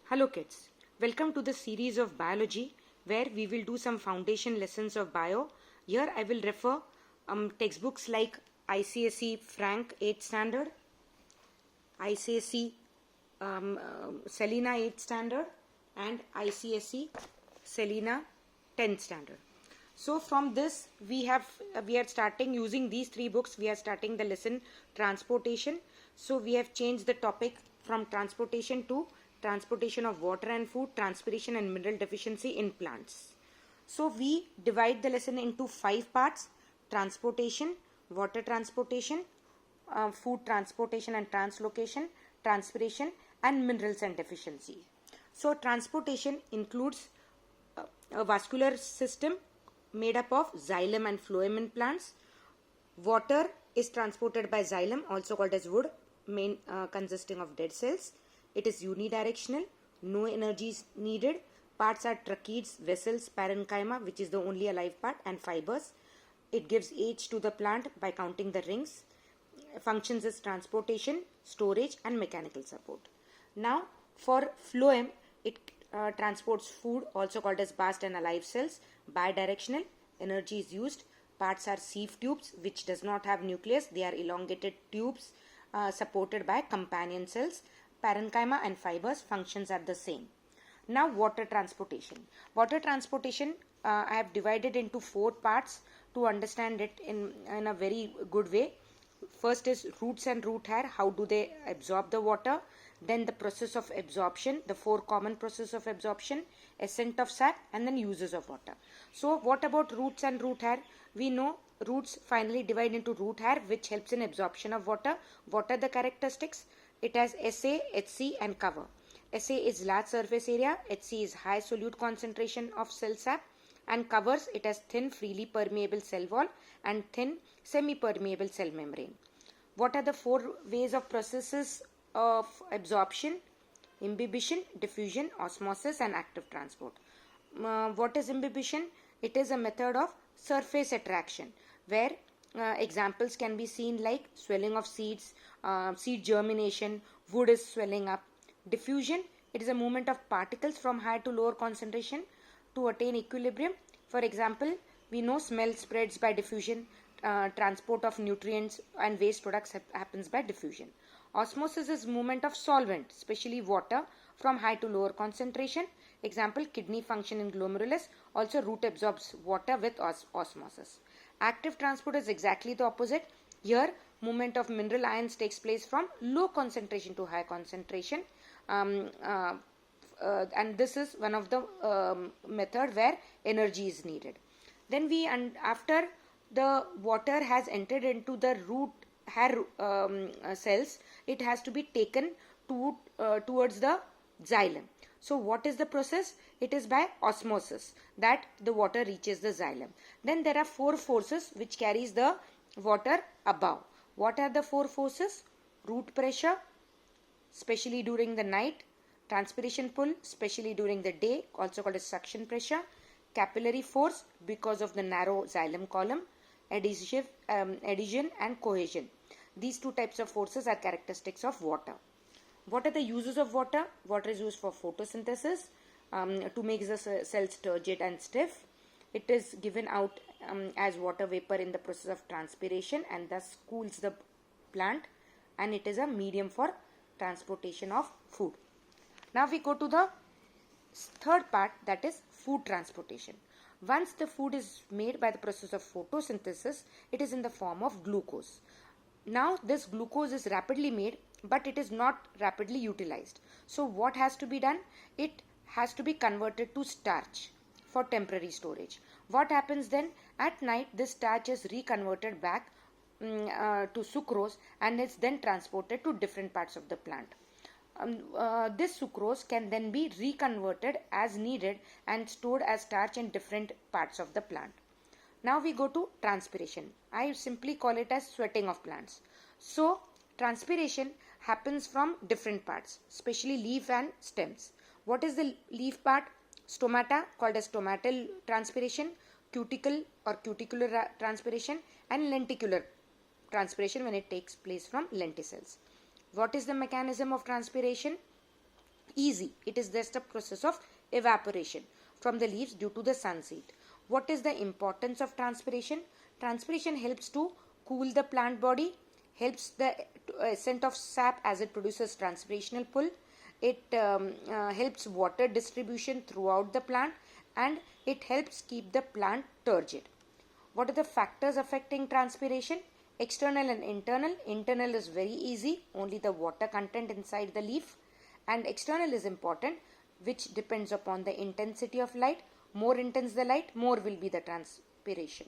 Hello kids, welcome to the series of biology where we will do some foundation lessons of bio. Here I will refer textbooks like icse Frank 8th standard, icse Selena 8th standard and icse Selena 10th standard. So from this we are starting using these three books. We are starting the lesson transportation. So we have changed the topic from transportation to transportation of water and food, transpiration and mineral deficiency in plants. So we divide the lesson into 5 parts: transportation, water transportation, food transportation and translocation, transpiration and minerals and deficiency. So transportation includes a vascular system made up of xylem and phloem in plants. Water is transported by xylem, also called as wood, consisting of dead cells. It is unidirectional, no energy is needed. Parts are tracheids, vessels, parenchyma, which is the only alive part, and fibers. It gives age to the plant by counting the rings. Functions as transportation, storage, and mechanical support. Now, for phloem, it transports food, also called as bast and alive cells, bidirectional. Energy is used. Parts are sieve tubes, which does not have nucleus. They are elongated tubes supported by companion cells. Parenchyma and fibers, functions are the same. Now water transportation. Water transportation I have divided into 4 parts to understand it in a very good way. First is roots and root hair. How do they absorb the water? Then the process of absorption, the 4 common process of absorption, ascent of sap, and then uses of water. So what about roots and root hair? We know roots finally divide into root hair, which helps in absorption of water. What are the characteristics? It has SA, HC and cover. SA is large surface area, HC is high solute concentration of cell sap, and covers it has thin freely permeable cell wall and thin semi-permeable cell membrane. What are the 4 ways of processes of absorption? Imbibition, diffusion, osmosis and active transport. What is imbibition? It is a method of surface attraction where examples can be seen like swelling of seeds, seed germination, wood is swelling up. Diffusion, it is a movement of particles from higher to lower concentration to attain equilibrium. For example, we know smell spreads by diffusion, transport of nutrients and waste products happens by diffusion. Osmosis is movement of solvent, especially water, from high to lower concentration. Example, kidney function in glomerulus. Also root absorbs water with osmosis. Active transport is exactly the opposite. Here, movement of mineral ions takes place from low concentration to high concentration. And this is one of the method where energy is needed. Then after the water has entered into the root hair cells, it has to be taken towards the xylem. So what is the process? It is by osmosis that the water reaches the xylem. Then there are 4 forces which carries the water above. What are the 4 forces? Root pressure, especially during the night. Transpiration pull, especially during the day, also called as suction pressure. Capillary force, because of the narrow xylem column. Adhesion and cohesion. These 2 types of forces are characteristics of water. What are the uses of water? Water is used for photosynthesis, to make the cells turgid and stiff. It is given out as water vapor in the process of transpiration and thus cools the plant, and it is a medium for transportation of food. Now we go to the 3rd part, that is food transportation. Once the food is made by the process of photosynthesis, it is in the form of glucose. Now this glucose is rapidly made, but it is not rapidly utilized. So what has to be done? It has to be converted to starch for temporary storage. What happens then? At night this starch is reconverted back to sucrose and is then transported to different parts of the plant. This sucrose can then be reconverted as needed and stored as starch in different parts of the plant. Now we go to transpiration. I simply call it as sweating of plants. So transpiration happens from different parts, especially leaf and stems. What is the leaf part? Stomata, called as stomatal transpiration, cuticle or cuticular transpiration, and lenticular transpiration when it takes place from lenticels. What is the mechanism of transpiration? easy. It is just a process of evaporation from the leaves due to the sun's heat. What is the importance of transpiration? Transpiration helps to cool the plant body, helps the ascent of sap as it produces transpirational pull. It helps water distribution throughout the plant, and it helps keep the plant turgid. What are the factors affecting transpiration? External and internal. Internal is very easy, only the water content inside the leaf. And external is important, which depends upon the intensity of light. More intense the light, more will be the transpiration.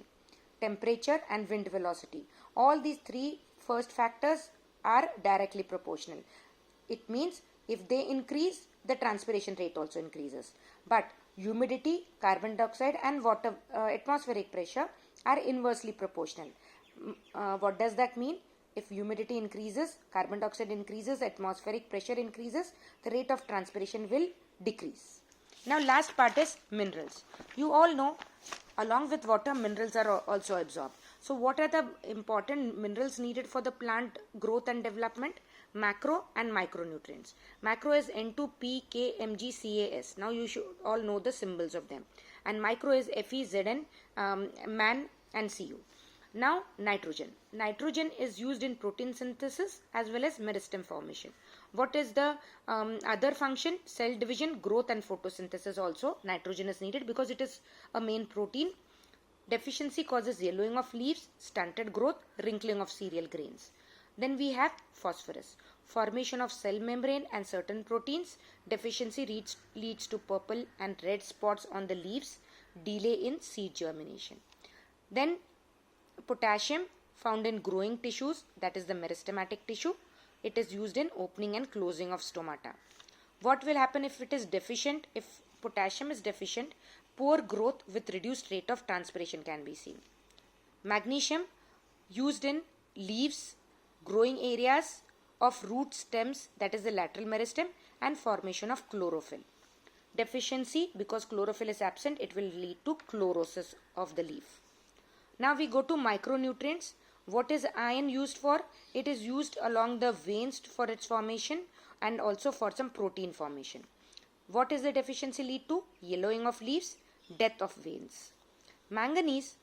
Temperature and wind velocity. All these three first factors are directly proportional. It means if they increase, the transpiration rate also increases. But humidity, carbon dioxide and water atmospheric pressure are inversely proportional. What does that mean? If humidity increases, carbon dioxide increases, atmospheric pressure increases, the rate of transpiration will decrease. Now last part is minerals. You all know along with water, minerals are also absorbed. So what are the important minerals needed for the plant growth and development? Macro and micronutrients. Macro is N2, P, K, Mg, Cas. Now you should all know the symbols of them. And micro is Fe, Zn, Man and Cu. Now nitrogen. Nitrogen is used in protein synthesis as well as meristem formation. What is the other function? Cell division, growth and photosynthesis also. Nitrogen is needed because it is a main protein. Deficiency causes yellowing of leaves, stunted growth, wrinkling of cereal grains. Then we have phosphorus. Formation of cell membrane and certain proteins. Deficiency leads to purple and red spots on the leaves. Delay in seed germination. Then potassium, found in growing tissues, that is the meristematic tissue. It is used in opening and closing of stomata. What will happen if it is deficient? If potassium is deficient, poor growth with reduced rate of transpiration can be seen. Magnesium, used in leaves, growing areas of root stems, that is the lateral meristem, and formation of chlorophyll. Deficiency, because chlorophyll is absent, it will lead to chlorosis of the leaf. Now we go to micronutrients. What is iron used for? It is used along the veins for its formation and also for some protein formation. What is the deficiency lead to? Yellowing of leaves, death of veins. Manganese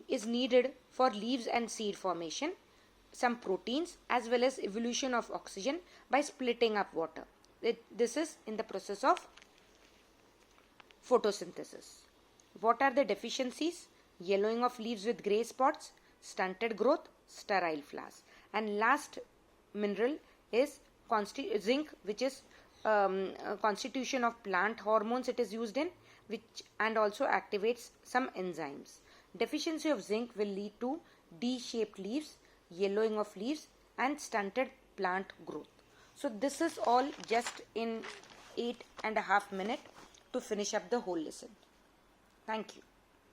is needed for leaves and seed formation, some proteins as well as evolution of oxygen by splitting up water. This is in the process of photosynthesis. What are the deficiencies? Yellowing of leaves with grey spots, stunted growth, sterile flowers. And last mineral is zinc, which is constitution of plant hormones it is used in, which and also activates some enzymes. Deficiency of zinc will lead to D-shaped leaves, yellowing of leaves and stunted plant growth. So this is all just in 8.5 minutes to finish up the whole lesson. Thank you.